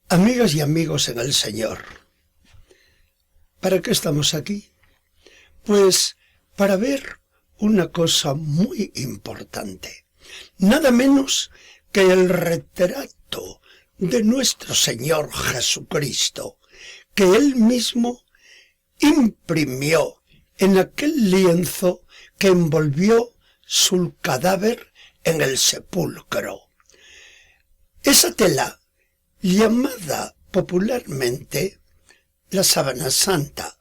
Amigas y amigos en el Señor, ¿para qué estamos aquí? Pues para ver una cosa muy importante, nada menos que el retrato de nuestro Señor Jesucristo, que Él mismo imprimió en aquel lienzo que envolvió su cadáver en el sepulcro. Esa tela, llamada popularmente la sábana santa,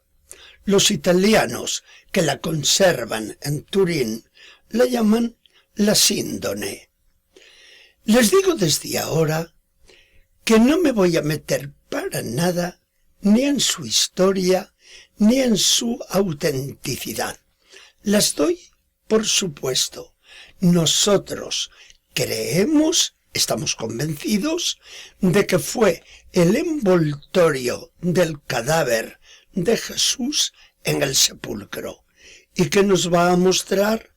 los italianos que la conservan en Turín la llaman la síndone. Les digo desde ahora que no me voy a meter para nada ni en su historia ni en su autenticidad. Las doy por supuesto. Nosotros estamos convencidos de que fue el envoltorio del cadáver de Jesús en el sepulcro y que nos va a mostrar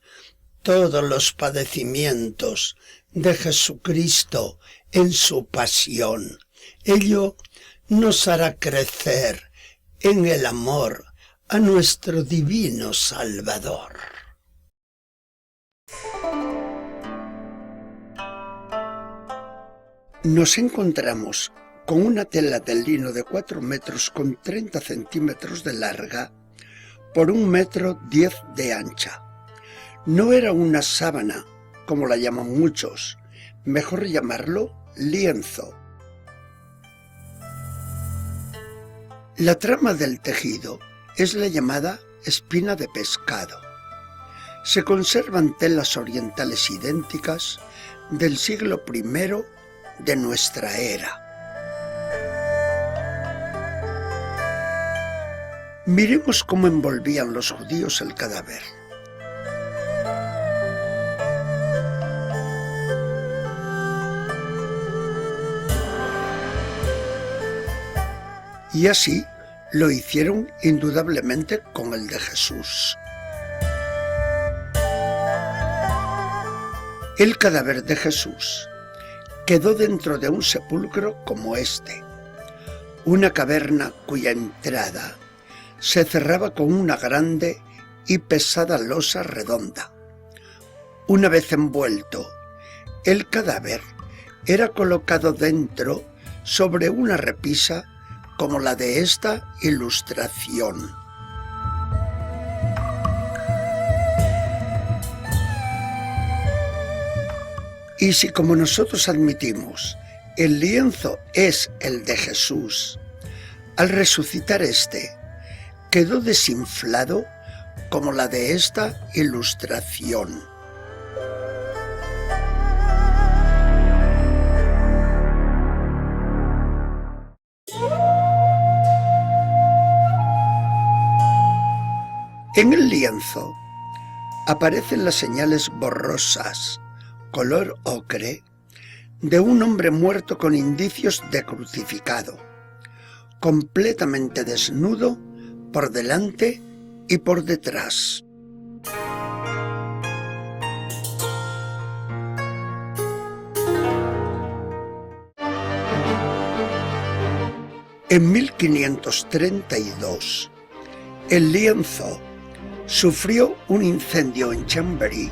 todos los padecimientos de Jesucristo en su pasión. Ello nos hará crecer en el amor a nuestro divino Salvador. Nos encontramos con una tela de lino de 4 metros con 30 centímetros de larga por 1,10 metros de ancha. No era una sábana, como la llaman muchos, mejor llamarlo lienzo. La trama del tejido es la llamada espina de pescado. Se conservan telas orientales idénticas del siglo I de nuestra era. Miremos cómo envolvían los judíos el cadáver. Y así lo hicieron indudablemente con el de Jesús. El cadáver de Jesús quedó dentro de un sepulcro como este, una caverna cuya entrada se cerraba con una grande y pesada losa redonda. Una vez envuelto, el cadáver era colocado dentro sobre una repisa como la de esta ilustración. Y si, como nosotros admitimos, el lienzo es el de Jesús, al resucitar este, quedó desinflado como la de esta ilustración. En el lienzo aparecen las señales borrosas, color ocre, de un hombre muerto con indicios de crucificado, completamente desnudo por delante y por detrás. En 1532, el lienzo sufrió un incendio en Chambéry,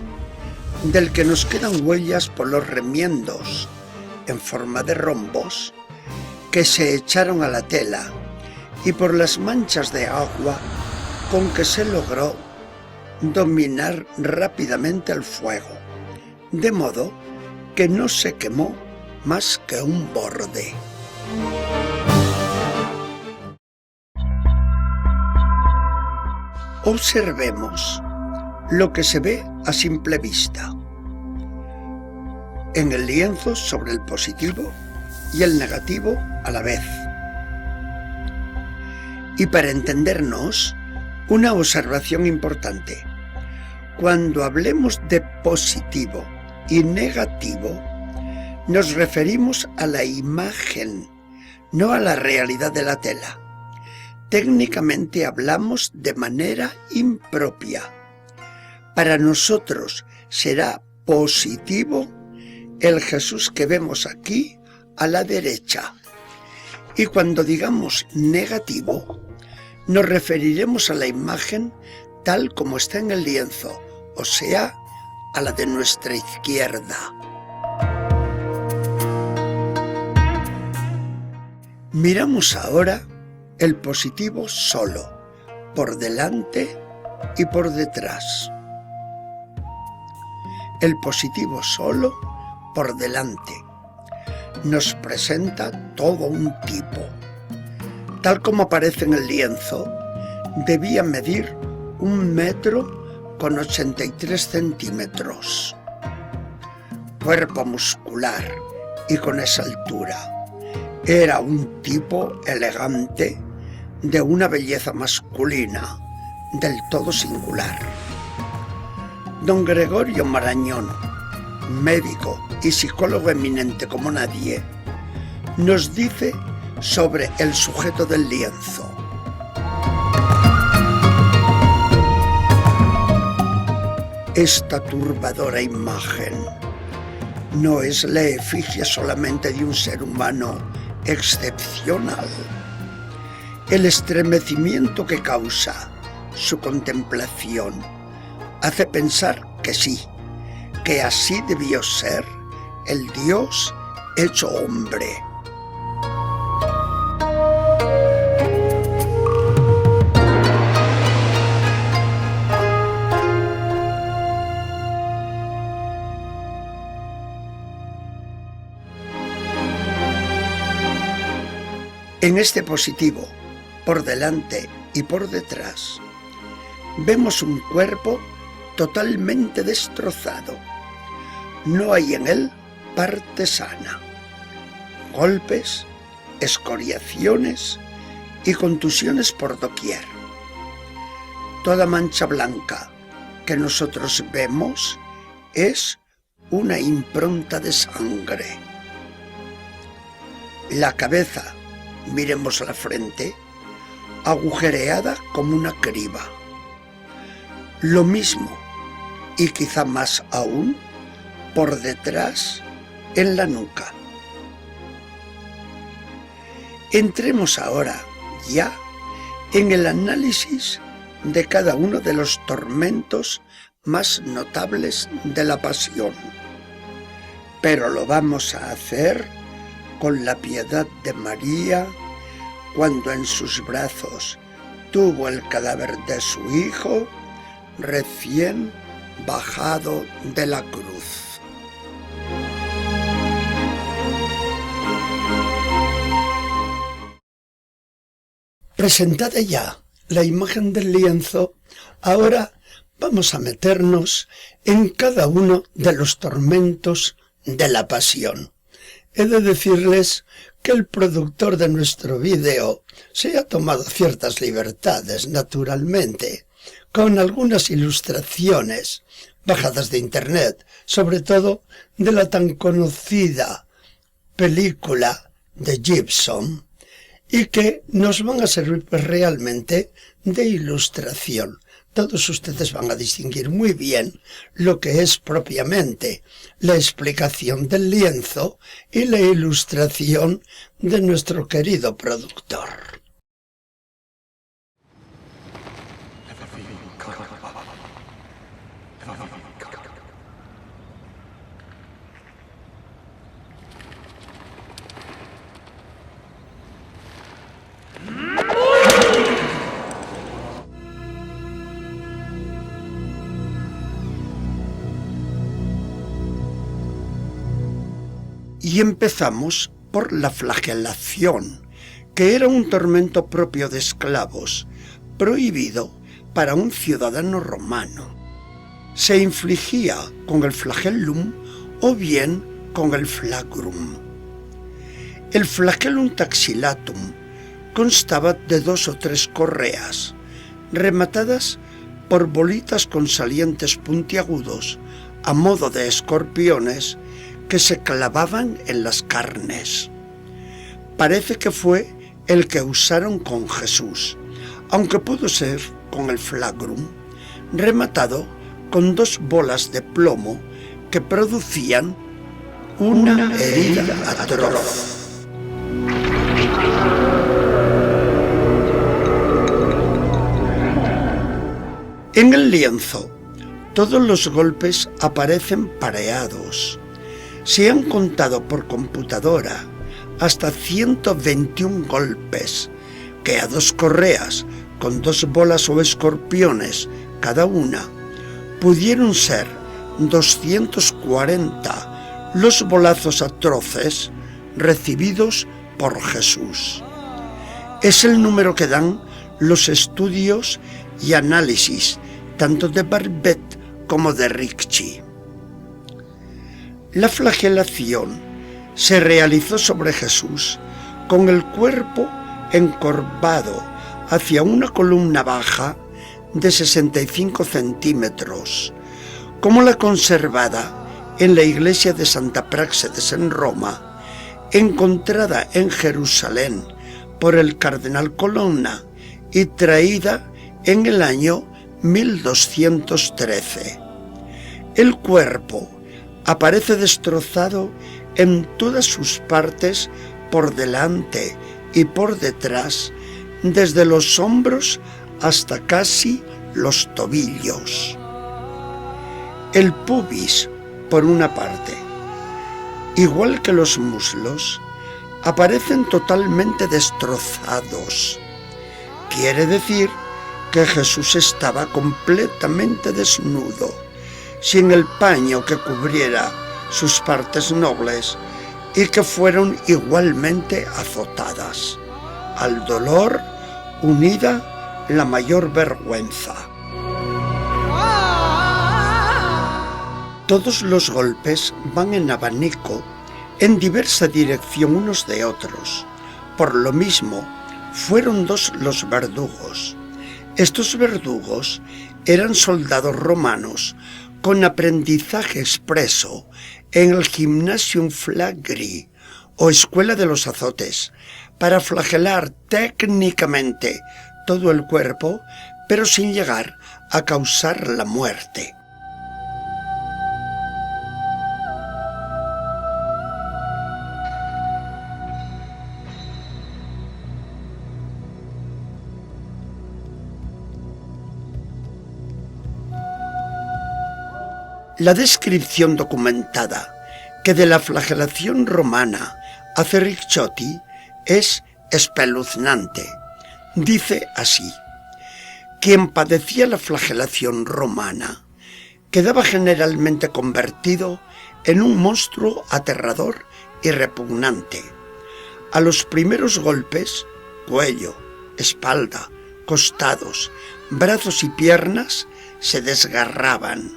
del que nos quedan huellas por los remiendos, en forma de rombos, que se echaron a la tela y por las manchas de agua con que se logró dominar rápidamente el fuego, de modo que no se quemó más que un borde. Observemos lo que se ve a simple vista. En el lienzo sobre el positivo y el negativo a la vez. Y para entendernos, una observación importante. Cuando hablemos de positivo y negativo, nos referimos a la imagen, no a la realidad de la tela. Técnicamente hablamos de manera impropia. Para nosotros será positivo el Jesús que vemos aquí a la derecha Y cuando digamos negativo, nos referiremos a la imagen tal como está en el lienzo, o sea, a la de nuestra izquierda. Miramos ahora el positivo solo, por delante y por detrás. El positivo solo, por delante, nos presenta todo un tipo. Tal como aparece en el lienzo, debía medir 1,83 metros. Cuerpo muscular y con esa altura. Era un tipo elegante, de una belleza masculina, del todo singular. Don Gregorio Marañón, médico y psicólogo eminente como nadie, nos dice sobre el sujeto del lienzo. Esta turbadora imagen no es la efigie solamente de un ser humano excepcional. El estremecimiento que causa su contemplación hace pensar que sí, que así debió ser el Dios hecho hombre. En este positivo, por delante y por detrás, vemos un cuerpo totalmente destrozado. No hay en él parte sana. Golpes, escoriaciones y contusiones por doquier. Toda mancha blanca que nosotros vemos es una impronta de sangre. La cabeza, miremos la frente, agujereada como una criba. Lo mismo, y quizá más aún, por detrás, en la nuca. Entremos ahora ya en el análisis de cada uno de los tormentos más notables de la pasión. Pero lo vamos a hacer con la piedad de María, cuando en sus brazos tuvo el cadáver de su hijo recién bajado de la cruz. Presentada ya la imagen del lienzo, ahora vamos a meternos en cada uno de los tormentos de la pasión. He de decirles que el productor de nuestro vídeo se ha tomado ciertas libertades, naturalmente, con algunas ilustraciones bajadas de internet, sobre todo de la tan conocida película de Gibson, y que nos van a servir realmente de ilustración. Todos ustedes van a distinguir muy bien lo que es propiamente la explicación del lienzo y la ilustración de nuestro querido productor. Y empezamos por la flagelación, que era un tormento propio de esclavos, prohibido para un ciudadano romano. Se infligía con el flagellum o bien con el flagrum. El flagellum taxillatum constaba de 2 o 3 correas, rematadas por bolitas con salientes puntiagudos, a modo de escorpiones, que se clavaban en las carnes. Parece que fue el que usaron con Jesús, aunque pudo ser con el flagrum, rematado con 2 bolas de plomo que producían una herida atroz. En el lienzo, todos los golpes aparecen pareados. Se han contado por computadora hasta 121 golpes, que a 2 correas con 2 bolas o escorpiones cada una, pudieron ser 240 los bolazos atroces recibidos por Jesús. Es el número que dan los estudios y análisis tanto de Barbet como de Ricci. La flagelación se realizó sobre Jesús con el cuerpo encorvado hacia una columna baja de 65 centímetros, como la conservada en la iglesia de Santa Práxedes en Roma, encontrada en Jerusalén por el cardenal Colonna y traída en el año 1213. El cuerpo aparece destrozado en todas sus partes por delante y por detrás, desde los hombros hasta casi los tobillos. El pubis, por una parte, igual que los muslos, aparecen totalmente destrozados. Quiere decir que Jesús estaba completamente desnudo, sin el paño que cubriera sus partes nobles, y que fueron igualmente azotadas. Al dolor unida la mayor vergüenza. Todos los golpes van en abanico, en diversa dirección unos de otros. Por lo mismo, fueron 2 los verdugos. Estos verdugos eran soldados romanos con aprendizaje expreso en el Gymnasium Flagri, o Escuela de los Azotes, para flagelar técnicamente todo el cuerpo, pero sin llegar a causar la muerte. La descripción documentada que de la flagelación romana hace Ricciotti es espeluznante. Dice así: quien padecía la flagelación romana quedaba generalmente convertido en un monstruo aterrador y repugnante. A los primeros golpes, cuello, espalda, costados, brazos y piernas se desgarraban.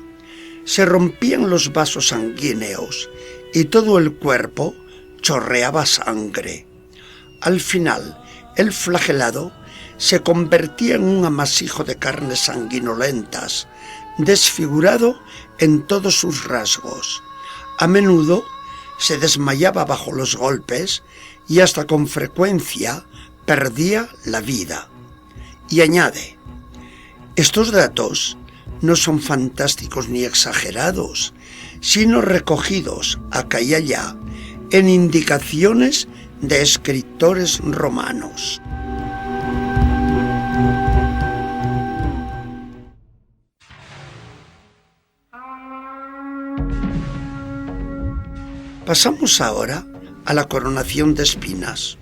Se rompían los vasos sanguíneos y todo el cuerpo chorreaba sangre. Al final, el flagelado se convertía en un amasijo de carnes sanguinolentas, desfigurado en todos sus rasgos. A menudo se desmayaba bajo los golpes y hasta con frecuencia perdía la vida. Y añade: estos datos no son fantásticos ni exagerados, sino recogidos acá y allá en indicaciones de escritores romanos. Pasamos ahora a la coronación de espinas.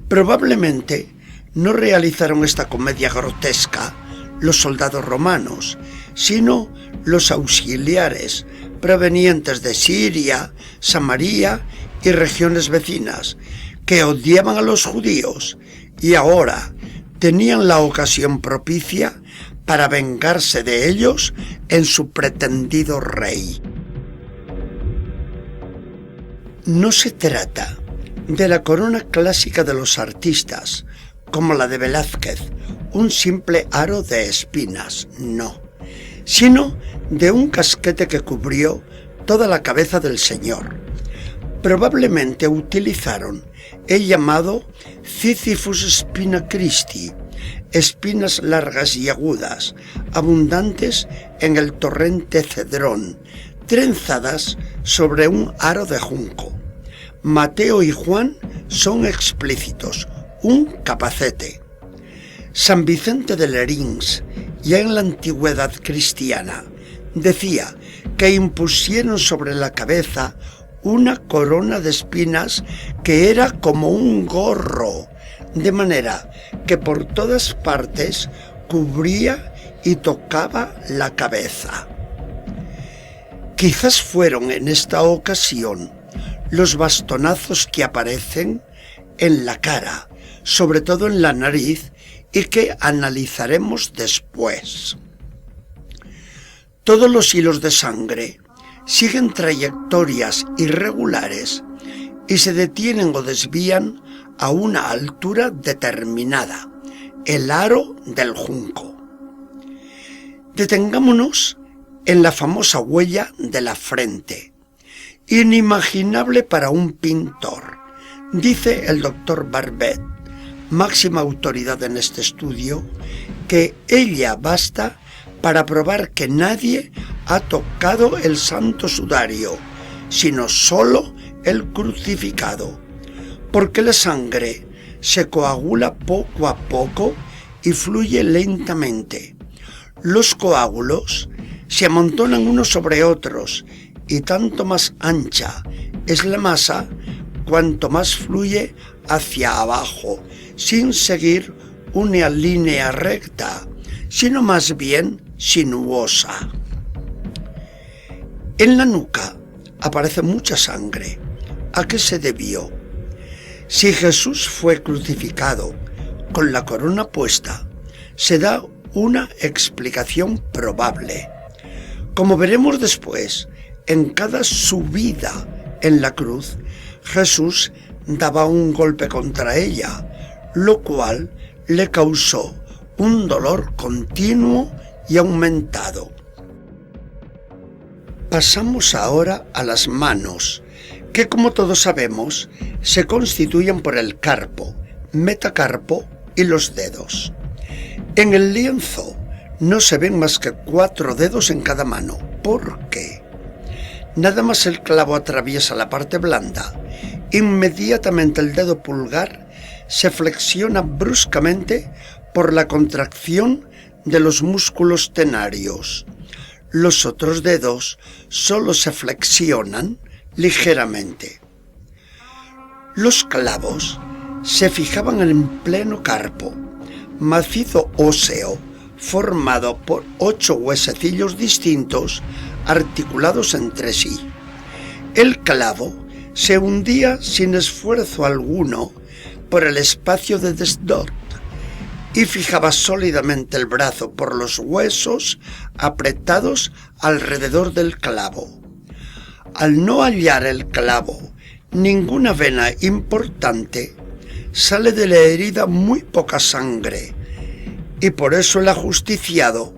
Probablemente no realizaron esta comedia grotesca los soldados romanos, sino los auxiliares provenientes de Siria, Samaria y regiones vecinas, que odiaban a los judíos y ahora tenían la ocasión propicia para vengarse de ellos en su pretendido rey. No se trata de la corona clásica de los artistas, como la de Velázquez, un simple aro de espinas, no, sino de un casquete que cubrió toda la cabeza del Señor. Probablemente utilizaron el llamado Sisyphus spina Christi, espinas largas y agudas, abundantes en el torrente Cedrón, trenzadas sobre un aro de junco. Mateo y Juan son explícitos, un capacete. San Vicente de Lerins ya en la antigüedad cristiana, decía que impusieron sobre la cabeza una corona de espinas que era como un gorro, de manera que por todas partes cubría y tocaba la cabeza. Quizás fueron en esta ocasión los bastonazos que aparecen en la cara, sobre todo en la nariz, y que analizaremos después. Todos los hilos de sangre siguen trayectorias irregulares y se detienen o desvían a una altura determinada, el aro del junco. Detengámonos en la famosa huella de la frente, inimaginable para un pintor. Dice el doctor Barbet, máxima autoridad en este estudio, que ella basta para probar que nadie ha tocado el santo sudario, sino solo el crucificado, porque la sangre se coagula poco a poco y fluye lentamente. Los coágulos se amontonan unos sobre otros y tanto más ancha es la masa cuanto más fluye hacia abajo, sin seguir una línea recta, sino más bien sinuosa. En la nuca aparece mucha sangre. ¿A qué se debió? Si Jesús fue crucificado con la corona puesta, se da una explicación probable. Como veremos después, en cada subida en la cruz, Jesús daba un golpe contra ella, lo cual le causó un dolor continuo y aumentado. Pasamos ahora a las manos, que como todos sabemos, se constituyen por el carpo, metacarpo y los dedos. En el lienzo no se ven más que 4 dedos en cada mano. ¿Por qué? Nada más el clavo atraviesa la parte blanda, inmediatamente el dedo pulgar se flexiona bruscamente por la contracción de los músculos tenarios. Los otros dedos solo se flexionan ligeramente. Los clavos se fijaban en pleno carpo, macizo óseo formado por 8 huesecillos distintos articulados entre sí. El clavo se hundía sin esfuerzo alguno por el espacio de desdor y fijaba sólidamente el brazo por los huesos apretados alrededor del clavo. Al no hallar el clavo ninguna vena importante, sale de la herida muy poca sangre, y por eso el ajusticiado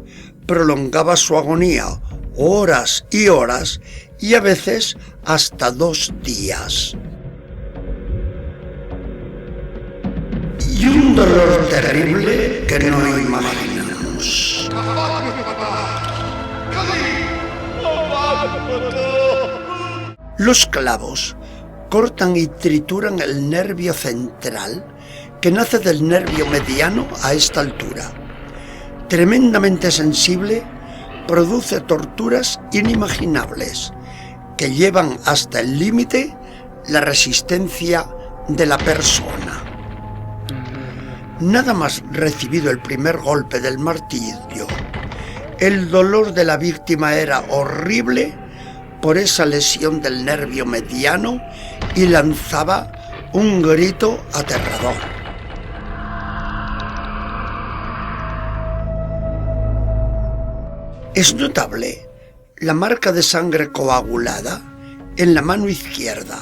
prolongaba su agonía horas y horas, y a veces hasta 2 días. Y un dolor terrible que no imaginamos. Los clavos cortan y trituran el nervio central que nace del nervio mediano a esta altura. Tremendamente sensible, produce torturas inimaginables que llevan hasta el límite la resistencia de la persona. Nada más recibido el primer golpe del martillo, el dolor de la víctima era horrible por esa lesión del nervio mediano y lanzaba un grito aterrador. Es notable la marca de sangre coagulada en la mano izquierda,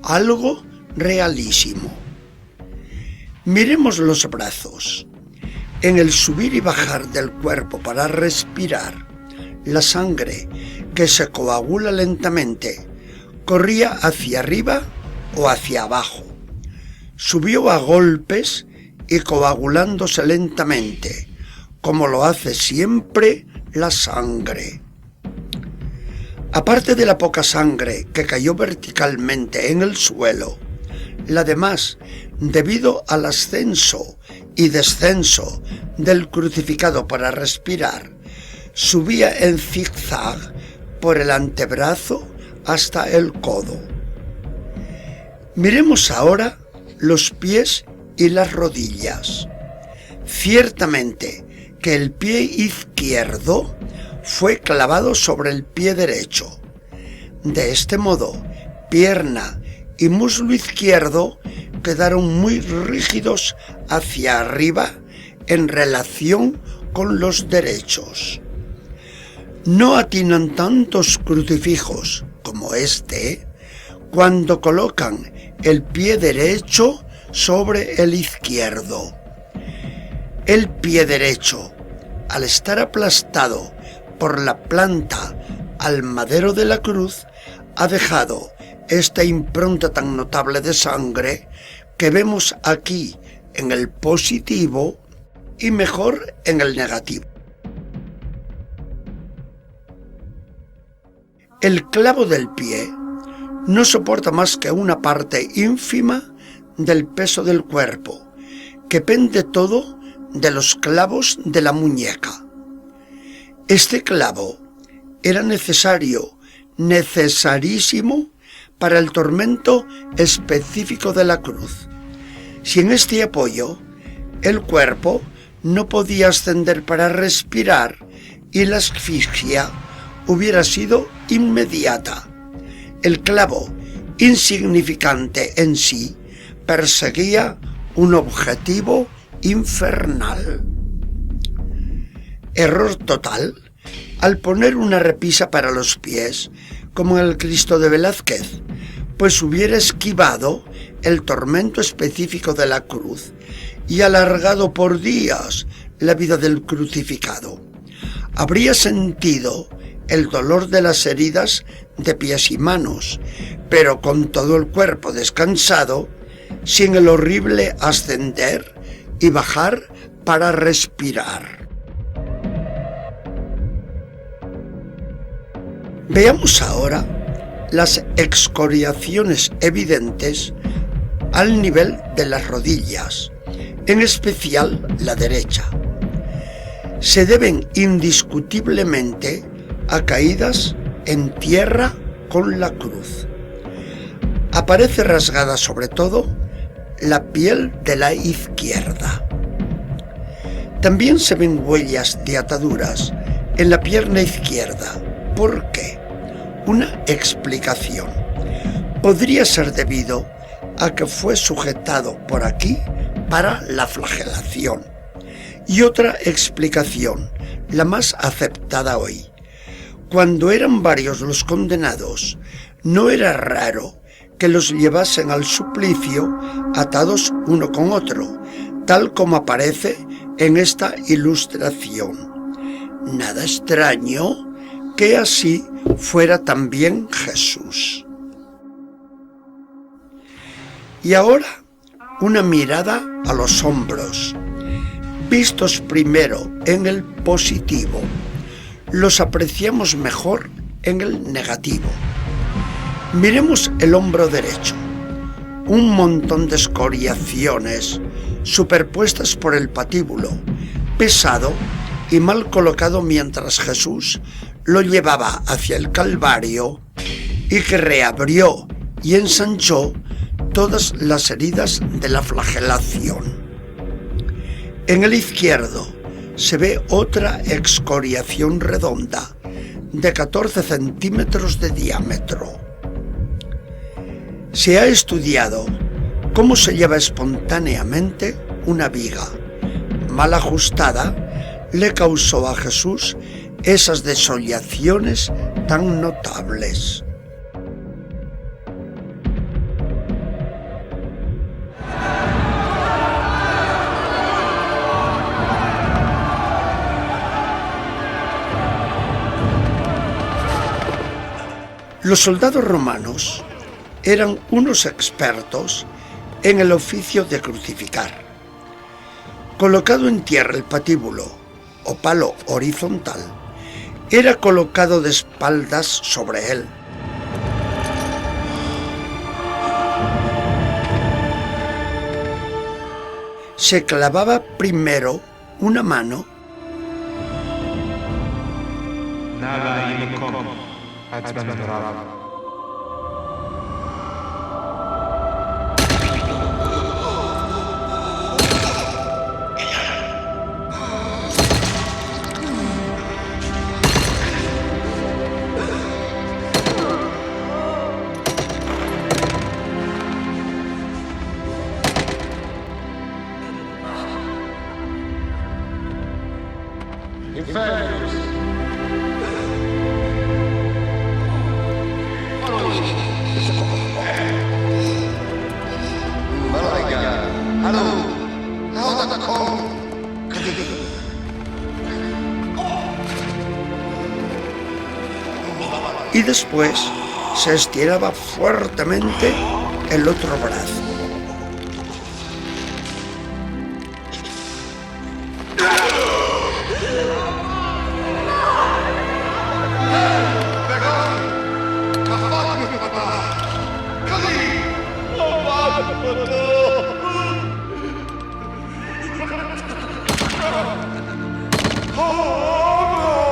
algo realísimo. Miremos los brazos. En el subir y bajar del cuerpo para respirar, la sangre que se coagula lentamente corría hacia arriba o hacia abajo. Subió a golpes y coagulándose lentamente, como lo hace siempre la sangre. Aparte de la poca sangre que cayó verticalmente en el suelo, la demás, debido al ascenso y descenso del crucificado para respirar, subía en zigzag por el antebrazo hasta el codo. Miremos ahora los pies y las rodillas. Ciertamente que el pie izquierdo fue clavado sobre el pie derecho. De este modo, pierna y muslo izquierdo quedaron muy rígidos hacia arriba en relación con los derechos. No atinan tantos crucifijos como este cuando colocan el pie derecho sobre el izquierdo. El pie derecho, al estar aplastado por la planta al madero de la cruz, ha dejado esta impronta tan notable de sangre que vemos aquí en el positivo y mejor en el negativo. El clavo del pie no soporta más que una parte ínfima del peso del cuerpo, que pende todo de los clavos de la muñeca. Este clavo era necesarísimo para el tormento específico de la cruz. Sin este apoyo, el cuerpo no podía ascender para respirar y la asfixia hubiera sido inmediata. El clavo, insignificante en sí, perseguía un objetivo infernal. Error total al poner una repisa para los pies, como en el Cristo de Velázquez, pues hubiera esquivado el tormento específico de la cruz y alargado por días la vida del crucificado. Habría sentido el dolor de las heridas de pies y manos, pero con todo el cuerpo descansado, sin el horrible ascender y bajar para respirar. Veamos ahora las excoriaciones evidentes al nivel de las rodillas, en especial la derecha. Se deben indiscutiblemente a caídas en tierra con la cruz. Aparece rasgada sobre todo la piel de la izquierda. También se ven huellas de ataduras en la pierna izquierda. ¿Por qué? Una explicación. Podría ser debido a que fue sujetado por aquí para la flagelación. Y otra explicación, la más aceptada hoy. Cuando eran varios los condenados, no era raro que los llevasen al suplicio atados uno con otro, tal como aparece en esta ilustración. Nada extraño que así fuera también Jesús. Y ahora una mirada a los hombros. Vistos primero en el positivo, los apreciamos mejor en el negativo. Miremos el hombro derecho. Un montón de escoriaciones superpuestas por el patíbulo, pesado y mal colocado mientras Jesús lo llevaba hacia el Calvario y que reabrió y ensanchó todas las heridas de la flagelación. En el izquierdo se ve otra excoriación redonda de 14 centímetros de diámetro. Se ha estudiado cómo se lleva espontáneamente una viga. Mal ajustada le causó a Jesús esas desolaciones tan notables. Los soldados romanos eran unos expertos en el oficio de crucificar. Colocado en tierra el patíbulo o palo horizontal, era colocado de espaldas sobre él. se clavaba primero una mano y después se estiraba fuertemente el otro brazo.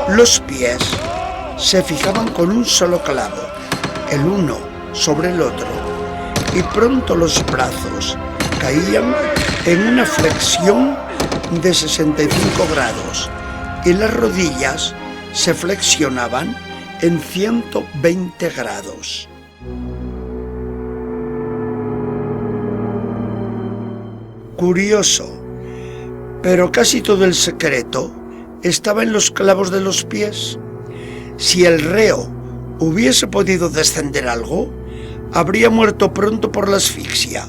Los pies se fijaban con un solo clavo, el uno sobre el otro, y pronto los brazos caían en una flexión de 65 grados y las rodillas se flexionaban en 120 grados. Curioso, pero casi todo el secreto estaba en los clavos de los pies. Si el reo hubiese podido descender algo, habría muerto pronto por la asfixia,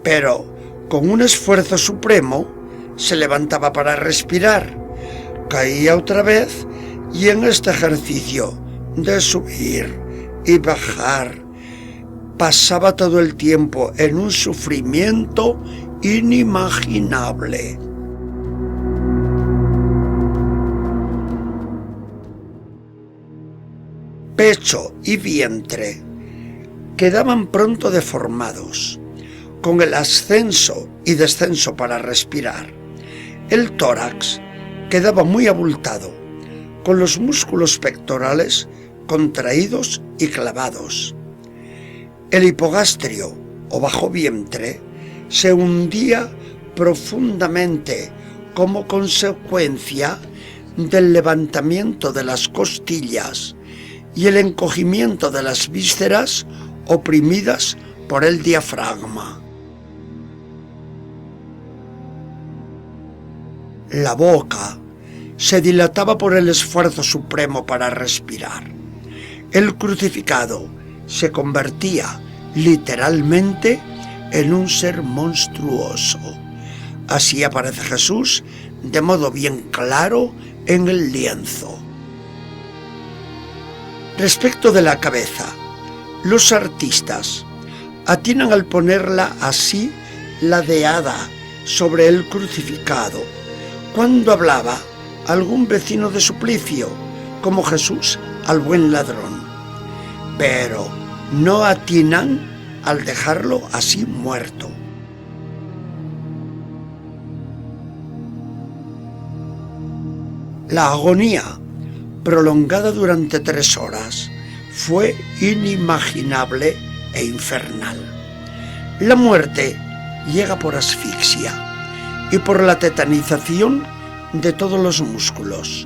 pero con un esfuerzo supremo se levantaba para respirar, caía otra vez y en este ejercicio de subir y bajar pasaba todo el tiempo en un sufrimiento inimaginable. Pecho y vientre quedaban pronto deformados, con el ascenso y descenso para respirar. El tórax quedaba muy abultado, con los músculos pectorales contraídos y clavados. El hipogastrio o bajo vientre se hundía profundamente como consecuencia del levantamiento de las costillas y el encogimiento de las vísceras oprimidas por el diafragma. La boca se dilataba por el esfuerzo supremo para respirar. El crucificado se convertía literalmente en un ser monstruoso. Así aparece Jesús de modo bien claro en el lienzo. Respecto de la cabeza, los artistas atinan al ponerla así ladeada sobre el crucificado, cuando hablaba algún vecino de suplicio, como Jesús al buen ladrón, pero no atinan al dejarlo así muerto. La agonía, prolongada durante 3 horas, fue inimaginable e infernal. La muerte llega por asfixia y por la tetanización de todos los músculos,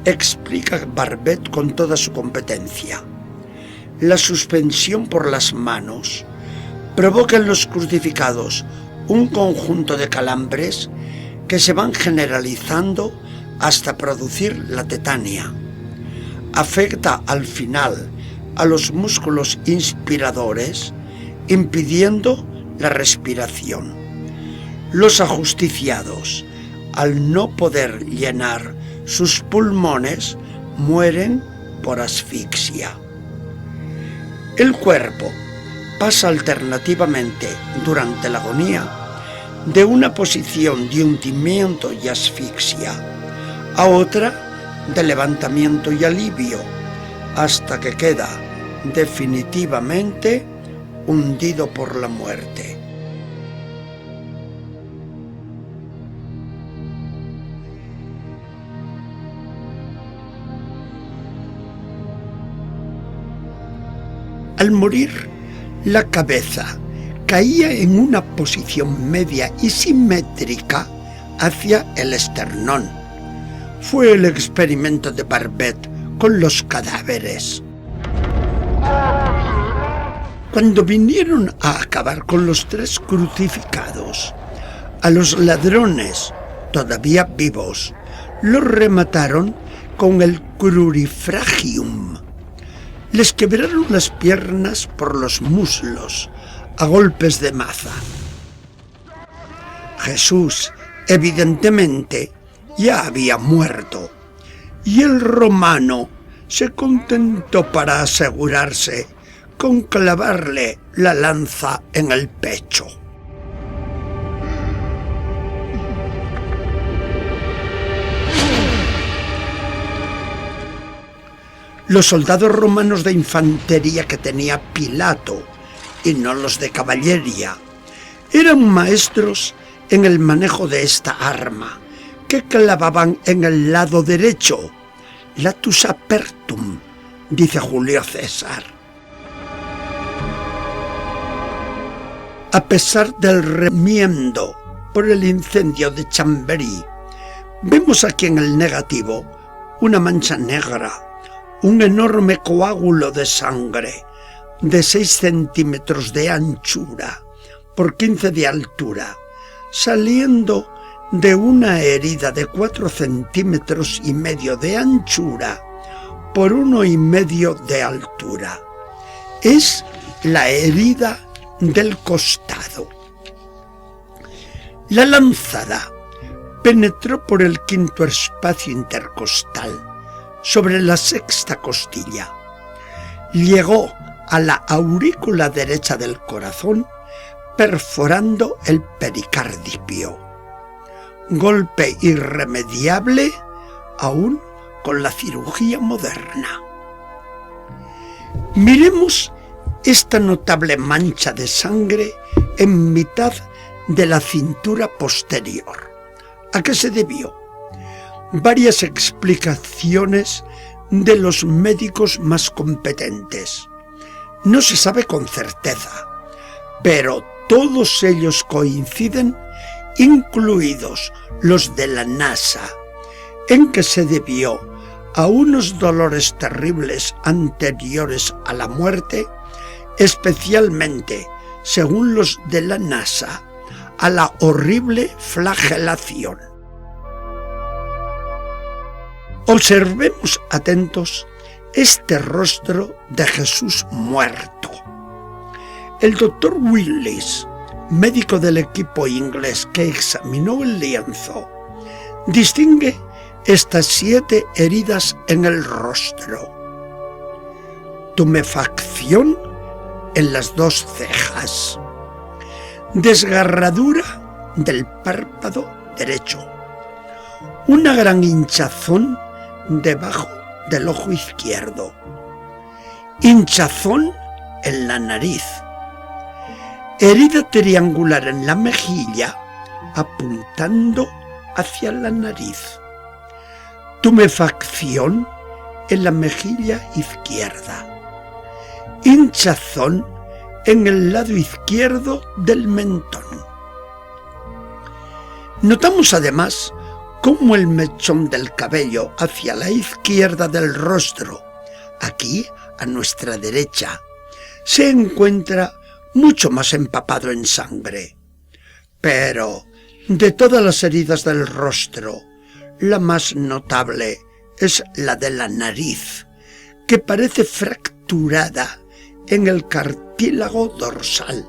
explica Barbet con toda su competencia. La suspensión por las manos provoca en los crucificados un conjunto de calambres que se van generalizando hasta producir la tetania. Afecta al final a los músculos inspiradores, impidiendo la respiración. Los ajusticiados, al no poder llenar sus pulmones, mueren por asfixia. El cuerpo pasa alternativamente durante la agonía de una posición de hundimiento y asfixia a otra de levantamiento y alivio, hasta que queda definitivamente hundido por la muerte. Al morir, la cabeza caía en una posición media y simétrica hacia el esternón. Fue el experimento de Barbet con los cadáveres. Cuando vinieron a acabar con los 3 crucificados, a los ladrones, todavía vivos, los remataron con el crurifragium. Les quebraron las piernas por los muslos, a golpes de maza. Jesús, evidentemente, ya había muerto, y el romano se contentó para asegurarse con clavarle la lanza en el pecho. Los soldados romanos de infantería que tenía Pilato, y no los de caballería, eran maestros en el manejo de esta arma, que clavaban en el lado derecho, latus apertum, dice Julio César. A pesar del remiendo por el incendio de Chambéry, vemos aquí en el negativo una mancha negra, un enorme coágulo de sangre de 6 centímetros de anchura por 15 de altura, saliendo de una herida de 4,5 centímetros de anchura por 1,5 de altura. Es la herida del costado. La lanzada penetró por el 5º espacio intercostal, sobre la 6ª costilla. Llegó a la aurícula derecha del corazón, perforando el pericardio. Golpe irremediable, aún con la cirugía moderna. Miremos esta notable mancha de sangre en mitad de la cintura posterior. ¿A qué se debió? Varias explicaciones de los médicos más competentes. No se sabe con certeza, pero todos ellos coinciden, incluidos los de la NASA, en que se debió a unos dolores terribles anteriores a la muerte, especialmente, según los de la NASA, a la horrible flagelación. Observemos atentos este rostro de Jesús muerto. El doctor Willis, médico del equipo inglés que examinó el lienzo, distingue estas 7 heridas en el rostro. Tumefacción en las 2 cejas. Desgarradura del párpado derecho. Una gran hinchazón debajo del ojo izquierdo. Hinchazón en la nariz. Herida triangular en la mejilla, apuntando hacia la nariz. Tumefacción en la mejilla izquierda. Hinchazón en el lado izquierdo del mentón. Notamos además cómo el mechón del cabello hacia la izquierda del rostro, aquí a nuestra derecha, se encuentra mucho más empapado en sangre. Pero de todas las heridas del rostro, la más notable es la de la nariz, que parece fracturada en el cartílago dorsal.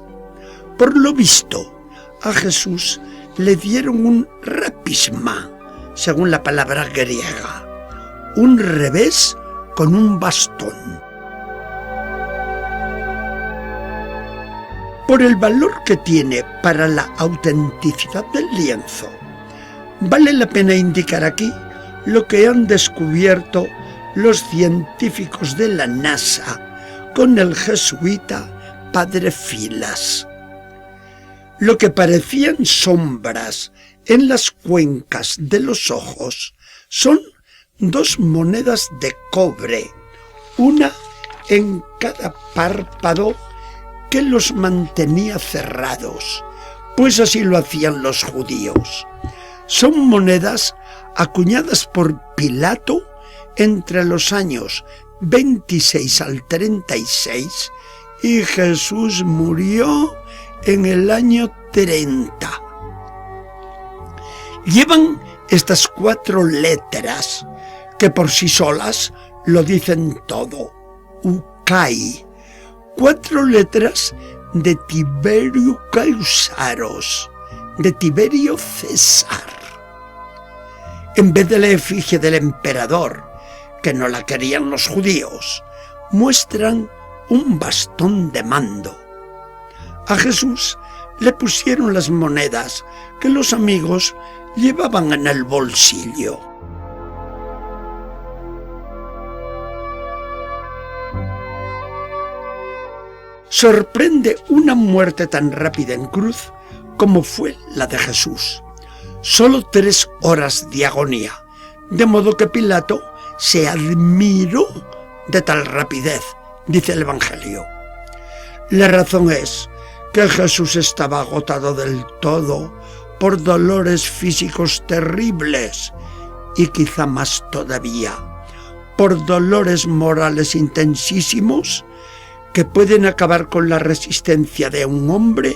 Por lo visto, a Jesús le dieron un rapisma, según la palabra griega, un revés con un bastón. Por el valor que tiene para la autenticidad del lienzo, vale la pena indicar aquí lo que han descubierto los científicos de la NASA con el jesuita Padre Filas. Lo que parecían sombras en las cuencas de los ojos son 2 monedas de cobre, una en cada párpado que los mantenía cerrados, pues así lo hacían los judíos. Son monedas acuñadas por Pilato entre los años 26 al 36 y Jesús murió en el año 30. Llevan estas 4 letras que por sí solas lo dicen todo. Ucai, 4 letras de Tiberio Causaros, de Tiberio César. En vez de la efigie del emperador, que no la querían los judíos, muestran un bastón de mando. A Jesús le pusieron las monedas que los amigos llevaban en el bolsillo. Sorprende una muerte tan rápida en cruz como fue la de Jesús. Solo 3 horas de agonía, de modo que Pilato se admiró de tal rapidez, dice el Evangelio. La razón es que Jesús estaba agotado del todo por dolores físicos terribles y quizá más todavía, por dolores morales intensísimos que pueden acabar con la resistencia de un hombre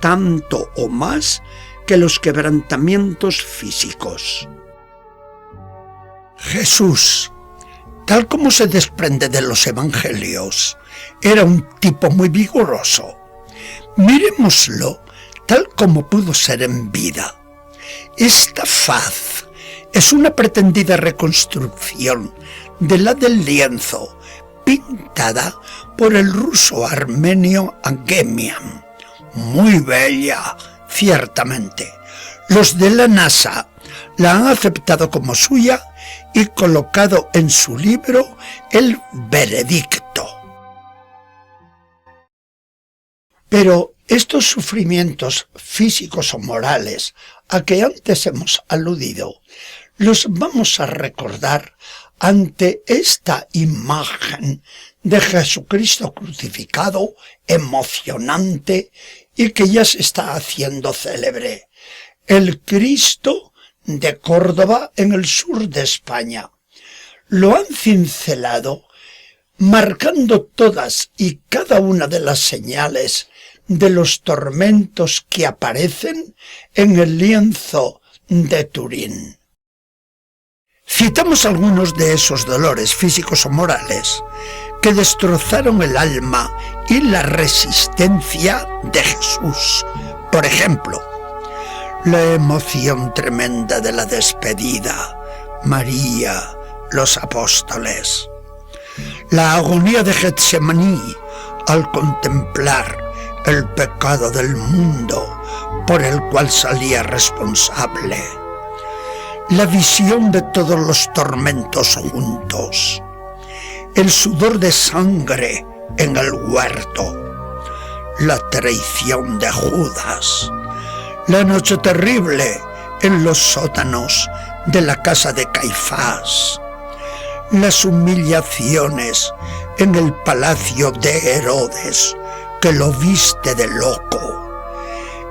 tanto o más que los quebrantamientos físicos. Jesús, tal como se desprende de los evangelios, era un tipo muy vigoroso. Miremoslo tal como pudo ser en vida. Esta faz es una pretendida reconstrucción de la del lienzo, pintada por el ruso armenio Agemian. Muy bella, ciertamente. Los de la NASA la han aceptado como suya y colocado en su libro El Veredicto. Pero estos sufrimientos físicos o morales a que antes hemos aludido, los vamos a recordar ante esta imagen de Jesucristo crucificado, emocionante y que ya se está haciendo célebre. El Cristo de Córdoba, en el sur de España. Lo han cincelado marcando todas y cada una de las señales de los tormentos que aparecen en el lienzo de Turín. Citamos algunos de esos dolores físicos o morales que destrozaron el alma y la resistencia de Jesús. Por ejemplo, la emoción tremenda de la despedida, María, los apóstoles. La agonía de Getsemaní al contemplar el pecado del mundo por el cual salía responsable. La visión de todos los tormentos juntos. El sudor de sangre en el huerto. La traición de Judas. La noche terrible en los sótanos de la casa de Caifás. Las humillaciones en el palacio de Herodes, que lo viste de loco.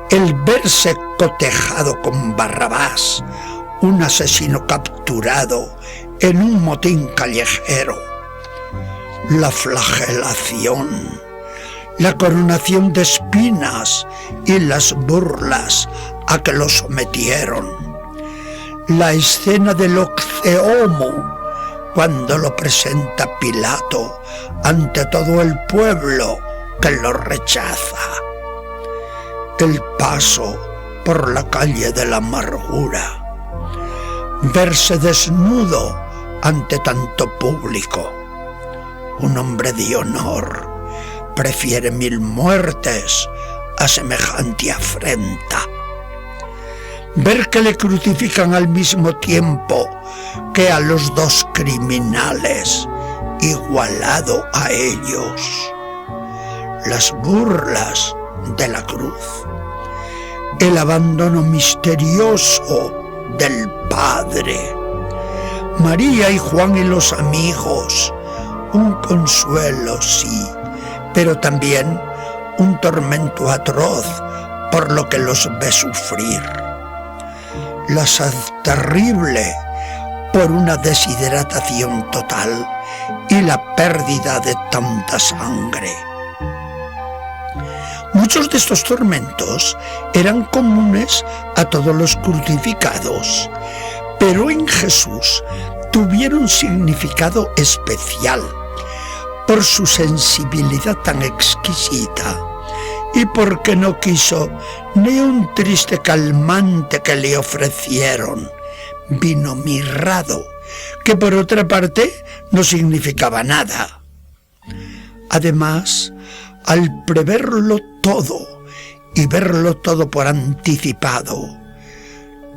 El verse cotejado con Barrabás, un asesino capturado en un motín callejero. La flagelación, la coronación de espinas y las burlas a que lo sometieron. La escena del Oxeomo, cuando lo presenta Pilato ante todo el pueblo que lo rechaza. El paso por la calle de la amargura. Verse desnudo ante tanto público. Un hombre de honor prefiere 1000 muertes a semejante afrenta. Ver que le crucifican al mismo tiempo que a los 2 criminales, igualado a ellos. Las burlas de la cruz. El abandono misterioso del Padre. María y Juan y los amigos, un consuelo, sí, pero también un tormento atroz por lo que los ve sufrir. La sed terrible por una deshidratación total y la pérdida de tanta sangre. Muchos de estos tormentos eran comunes a todos los crucificados, pero en Jesús tuvieron significado especial por su sensibilidad tan exquisita y porque no quiso ni un triste calmante que le ofrecieron, vino mirrado, que por otra parte no significaba nada. Además, al preverlo todo y verlo todo por anticipado,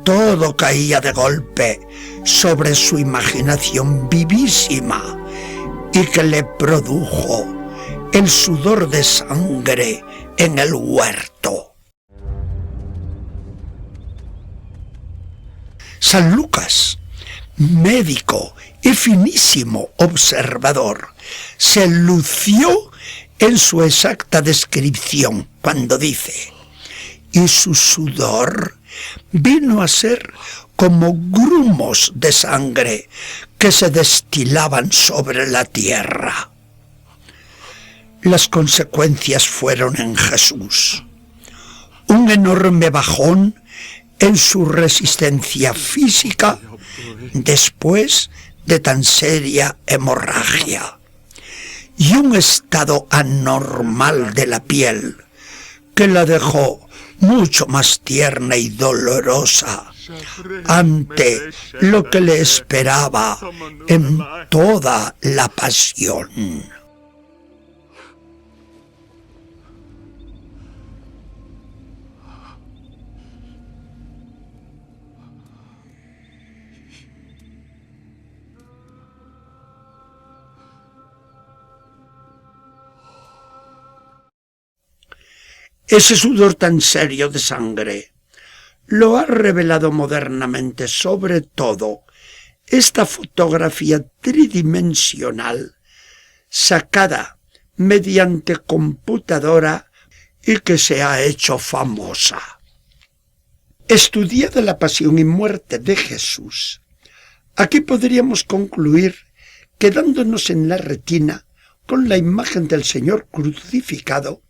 todo caía de golpe sobre su imaginación vivísima y que le produjo el sudor de sangre en el huerto. San Lucas, médico y finísimo observador, se lució en su exacta descripción cuando dice: y su sudor vino a ser como grumos de sangre que se destilaban sobre la tierra. Las consecuencias fueron en Jesús un enorme bajón en su resistencia física después de tan seria hemorragia y un estado anormal de la piel que la dejó mucho más tierna y dolorosa ante lo que le esperaba en toda la pasión. Ese sudor tan serio de sangre lo ha revelado modernamente sobre todo esta fotografía tridimensional sacada mediante computadora y que se ha hecho famosa. Estudiada la pasión y muerte de Jesús, aquí podríamos concluir quedándonos en la retina con la imagen del Señor crucificado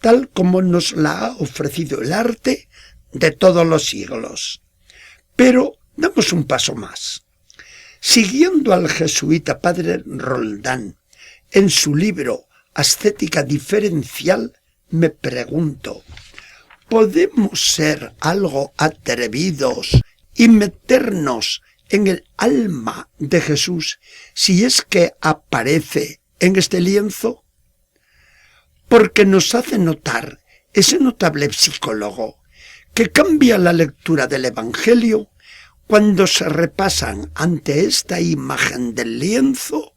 tal como nos la ha ofrecido el arte de todos los siglos. Pero damos un paso más. Siguiendo al jesuita padre Roldán en su libro Ascética Diferencial, me pregunto, ¿podemos ser algo atrevidos y meternos en el alma de Jesús si es que aparece en este lienzo? Porque nos hace notar ese notable psicólogo que cambia la lectura del Evangelio cuando se repasan ante esta imagen del lienzo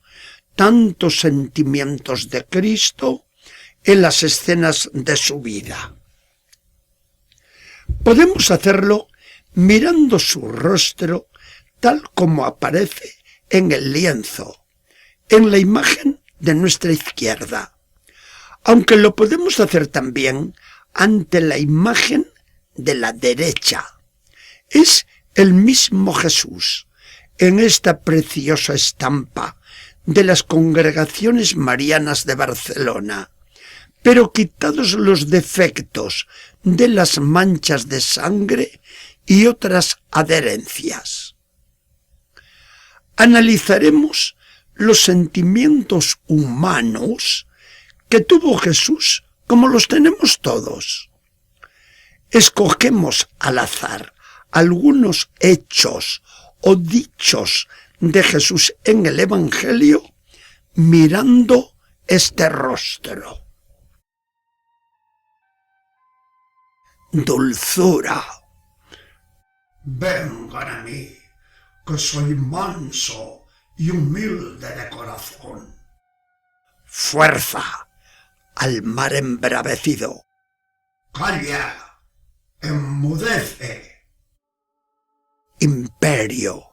tantos sentimientos de Cristo en las escenas de su vida. Podemos hacerlo mirando su rostro tal como aparece en el lienzo, en la imagen de nuestra izquierda, aunque lo podemos hacer también ante la imagen de la derecha. Es el mismo Jesús en esta preciosa estampa de las congregaciones marianas de Barcelona, pero quitados los defectos de las manchas de sangre y otras adherencias. Analizaremos los sentimientos humanos que tuvo Jesús como los tenemos todos. Escogemos al azar algunos hechos o dichos de Jesús en el Evangelio mirando este rostro. Dulzura. Vengan a mí, que soy manso y humilde de corazón. Fuerza al mar embravecido. Calla, enmudece. Imperio.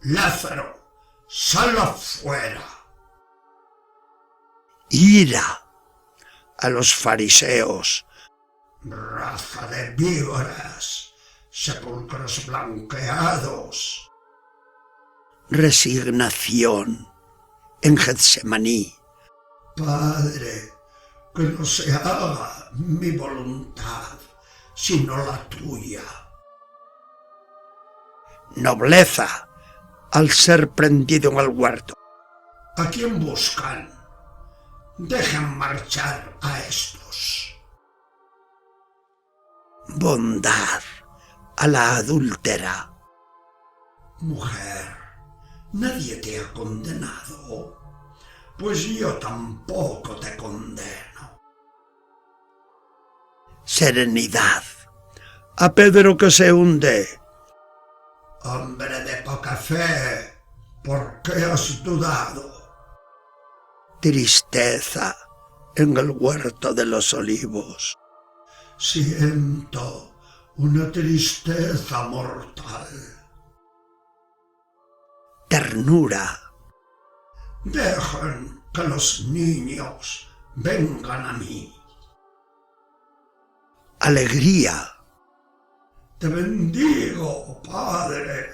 Lázaro, sal afuera. ira a los fariseos, raza de víboras, sepulcros blanqueados. Resignación en Getsemaní, Padre, que no se haga mi voluntad, sino la tuya. Nobleza al ser prendido en el huerto. ¿A quién buscan? Dejen marchar a estos. Bondad a la adúltera. Mujer, nadie te ha condenado, pues yo tampoco te condeno. Serenidad a Pedro que se hunde. Hombre de poca fe, ¿por qué has dudado? Tristeza en el huerto de los olivos. Siento una tristeza mortal. Ternura. Dejen que los niños vengan a mí. Alegría. Te bendigo, Padre,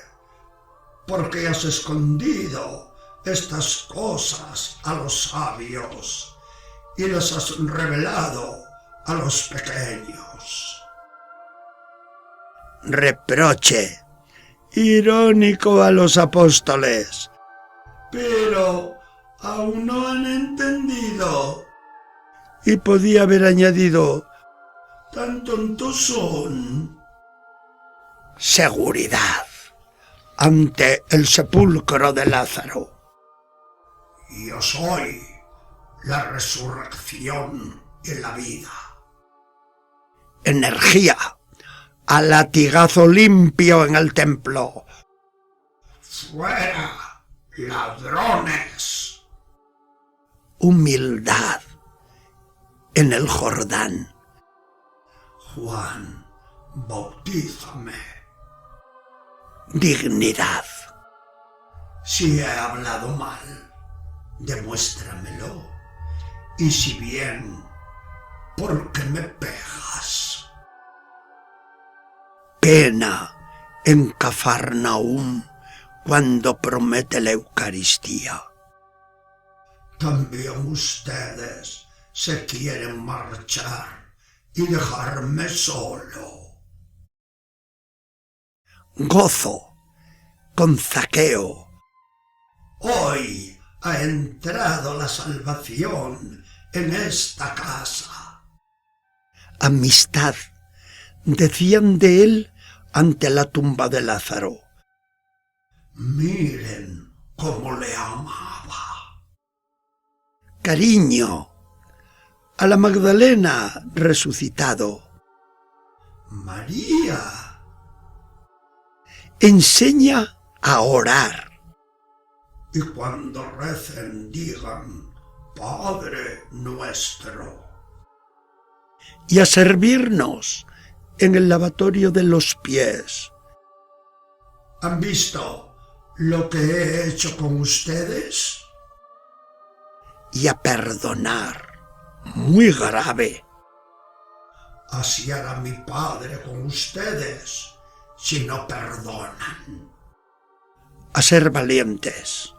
porque has escondido estas cosas a los sabios y las has revelado a los pequeños. Reproche irónico a los apóstoles. Pero aún no han entendido. Y podía haber añadido, tan tontos son. Seguridad ante el sepulcro de Lázaro. Yo soy la resurrección y la vida. Energía a latigazo limpio en el templo. ¡Fuera, ladrones! Humildad en el Jordán. Juan, bautízame. Dignidad. Si he hablado mal, demuéstramelo. Y si bien, ¿por qué me pegas? Pena en Cafarnaúm cuando promete la Eucaristía. También ustedes se quieren marchar y dejarme solo. Gozo con Zaqueo. Hoy ha entrado la salvación en esta casa. Amistad, decían de él ante la tumba de Lázaro. Miren cómo le amaba. Cariño a la Magdalena resucitado. María enseña a orar. Y cuando recen digan, Padre nuestro. Y a servirnos en el lavatorio de los pies. ¿Han visto lo que he hecho con ustedes? Y a perdonar, muy grave. Así hará mi Padre con ustedes si no perdonan. A ser valientes.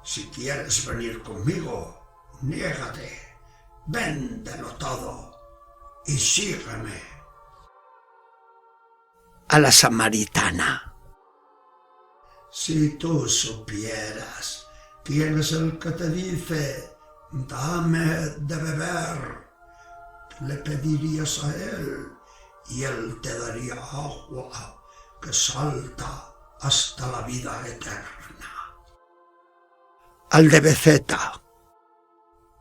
Si quieres venir conmigo, niégate, véndelo todo y sígueme. A la samaritana. Si tú supieras quién es el que te dice, dame de beber, le pedirías a él y él te daría agua que salta hasta la vida eterna. Al de Beceta.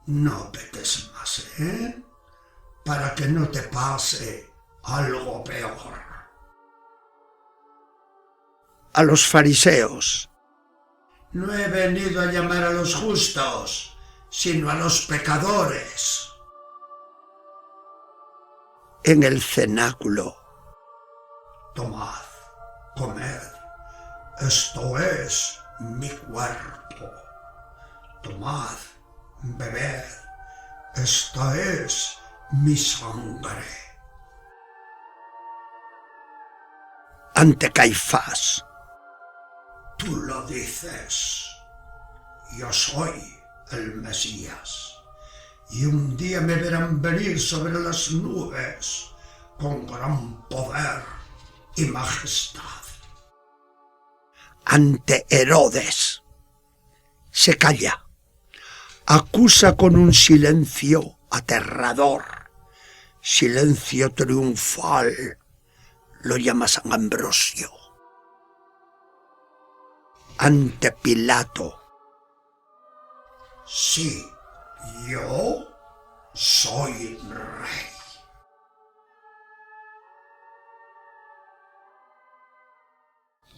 No peques más, ¿eh? Para que no te pase algo peor. A los fariseos. No he venido a llamar a los justos, sino a los pecadores. En el cenáculo. Tomad, comed, esto es mi cuerpo. Tomad, Bebed, esta es mi sangre. Ante Caifás: tú lo dices, yo soy el Mesías, y un día me verán venir sobre las nubes con gran poder y majestad. Ante Herodes: se calla, acusa con un silencio aterrador, silencio triunfal, lo llama San Ambrosio. Ante Pilato: sí, yo soy rey.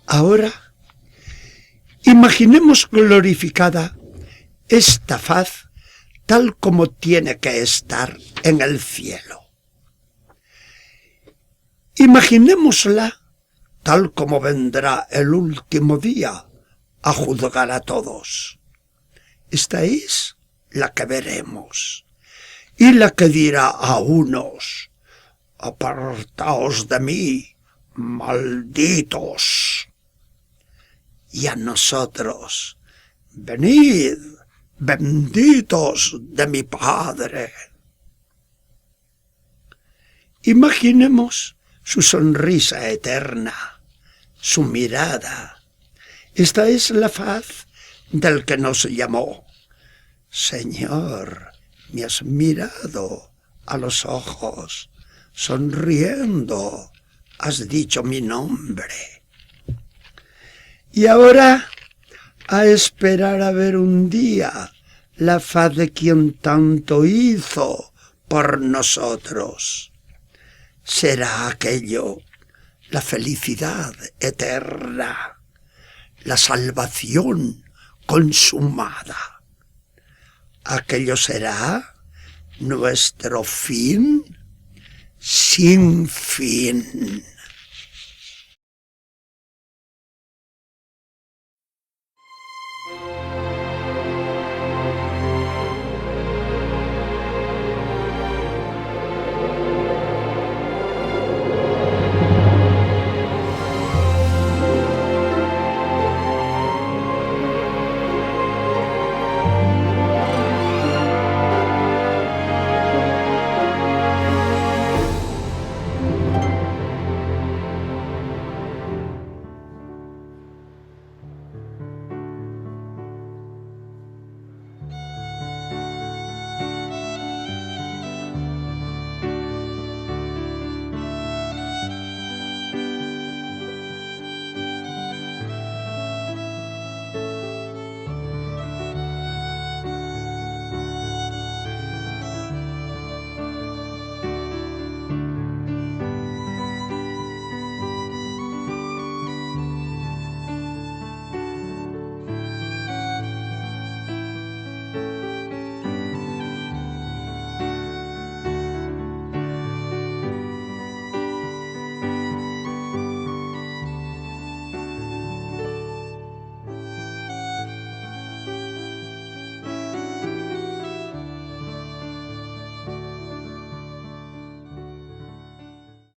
Ahora, imaginemos glorificada esta faz tal como tiene que estar en el cielo. Imaginémosla tal como vendrá el último día a juzgar a todos. Esta es la que veremos, y la que dirá a unos: apartaos de mí, malditos. Y a nosotros: venid, benditos de mi Padre. Imaginemos su sonrisa eterna, su mirada. Esta es la faz del que nos llamó. Señor, me has mirado a los ojos, sonriendo, has dicho mi nombre. Y ahora, a esperar a ver un día la faz de quien tanto hizo por nosotros. Será aquello la felicidad eterna, la salvación consumada. Aquello será nuestro fin sin fin.